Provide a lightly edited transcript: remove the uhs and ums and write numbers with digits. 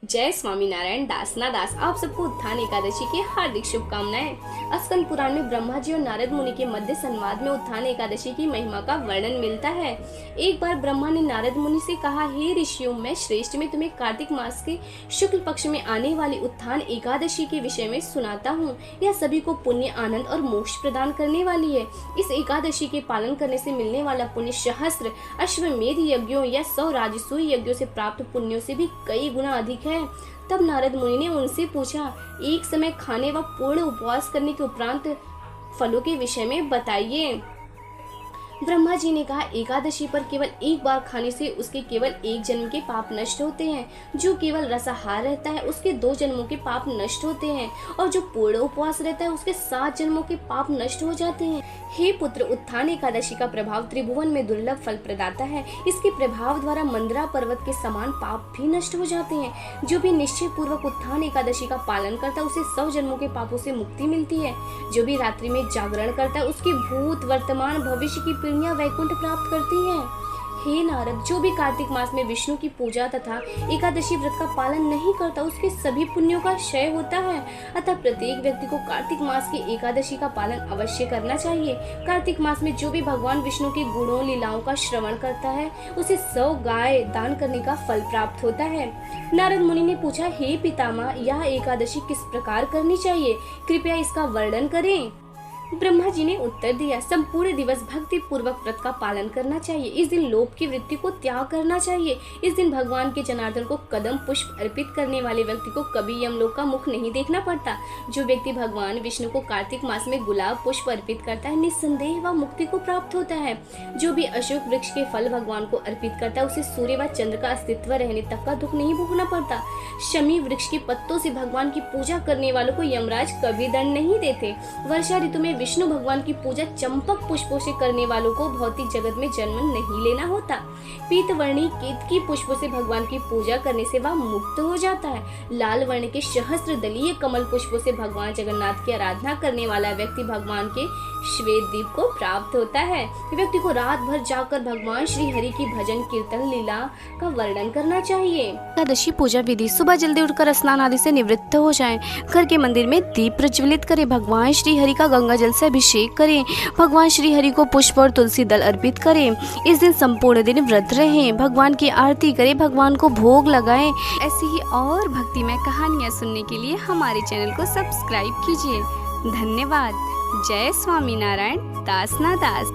जय स्वामीनारायण। दासना दास आप सबको उत्थान एकादशी की हार्दिक शुभकामनाएं। स्कंद पुराण में ब्रह्मा जी और नारद मुनि के मध्य संवाद में उत्थान एकादशी की महिमा का वर्णन मिलता है। एक बार ब्रह्मा ने नारद मुनि से कहा, हे ऋषियों, मैं श्रेष्ठ में तुम्हें कार्तिक मास के शुक्ल पक्ष में आने वाली उत्थान एकादशी के विषय में सुनाता हूँ। यह सभी को पुण्य, आनंद और मोक्ष प्रदान करने वाली है। इस एकादशी के पालन करने से मिलने वाला पुण्य सहस्त्र अश्वमेध यज्ञों या 100 राजसूय यज्ञों से प्राप्त पुण्यों से भी कई गुना अधिक है। तब नारद मुनि ने उनसे पूछा, एक समय खाने व पूर्ण उपवास करने के उपरांत फलों के विषय में बताइए। ब्रह्मा जी ने कहा, एकादशी पर केवल एक बार खाने से उसके केवल एक जन्म के पाप नष्ट होते हैं। जो केवल रसाहार रहता है उसके 2 जन्मों के पाप नष्ट होते हैं, और जो पूर्ण उपवास रहता है उसके 7 जन्मों के पाप नष्ट हो जाते हैं। हे पुत्र, उत्थान एकादशी का प्रभाव त्रिभुवन में दुर्लभ फल प्रदाता है। इसके प्रभाव द्वारा मंदरा पर्वत के समान पाप भी नष्ट हो जाते हैं। जो भी निश्चय पूर्वक उत्थान एकादशी का पालन करता है उसे 100 जन्मों के पापों से मुक्ति मिलती है। जो भी रात्रि में जागरण करता है उसकी भूत, वर्तमान, भविष्य की पीढ़ियां वैकुंठ प्राप्त करती हैं। हे नारद, जो भी कार्तिक मास में विष्णु की पूजा तथा एकादशी व्रत का पालन नहीं करता उसके सभी पुण्यों का क्षय होता है। अतः प्रत्येक व्यक्ति को कार्तिक मास की एकादशी का पालन अवश्य करना चाहिए। कार्तिक मास में जो भी भगवान विष्णु के गुणों, लीलाओं का श्रवण करता है उसे 100 गाय दान करने का फल प्राप्त होता है। नारद मुनि ने पूछा, हे पितामह, यह एकादशी किस प्रकार करनी चाहिए? कृपया इसका वर्णन करें। ब्रह्मा जी ने उत्तर दिया, संपूर्ण दिवस भक्ति पूर्वक व्रत का पालन करना चाहिए। इस दिन लोभ की वृत्ति को त्याग करना चाहिए। इस दिन भगवान के जनार्दन को कदम पुष्प अर्पित करने वाले व्यक्ति को कभी यमलोक का मुख नहीं देखना पड़ता। जो व्यक्ति भगवान विष्णु को कार्तिक मास में गुलाब पुष्प अर्पित करता है निस्संदेह वह मुक्ति को प्राप्त होता है। जो भी अशोक वृक्ष के फल भगवान को अर्पित करता है उसे सूर्य व चंद्र का अस्तित्व रहने तक का दुख नहीं भोगना पड़ता। शमी वृक्ष के पत्तों से भगवान की पूजा करने वालों को यमराज कभी दंड नहीं देते। वर्षा ऋतु में विष्णु भगवान की पूजा चंपक पुष्पों से करने वालों को भौतिक जगत में जन्म नहीं लेना होता। पीतवर्णी केतकी पुष्पों से भगवान की पूजा करने से वह मुक्त हो जाता है। लाल वर्ण के सहस्त्र दलीय कमल पुष्पों से भगवान जगन्नाथ की आराधना करने वाला व्यक्ति भगवान के श्वेत दीप को प्राप्त होता है। व्यक्ति को रात भर जाकर भगवान श्री हरि की भजन कीर्तन लीला का वर्णन करना चाहिए। एकादशी पूजा विधि: सुबह जल्दी उठकर स्नान आदि से निवृत्त हो जाएं। घर के मंदिर में दीप प्रज्वलित करें। भगवान श्री हरि का गंगा जल से अभिषेक करें। भगवान श्री हरि को पुष्प और तुलसी दल अर्पित करें। इस दिन संपूर्ण दिन व्रत रहें। भगवान की आरती करें। भगवान को भोग लगाएं। ऐसी ही और भक्तिमय कहानियाँ सुनने के लिए हमारे चैनल को सब्सक्राइब कीजिए। धन्यवाद। जय स्वामीनारायण। दासना दास।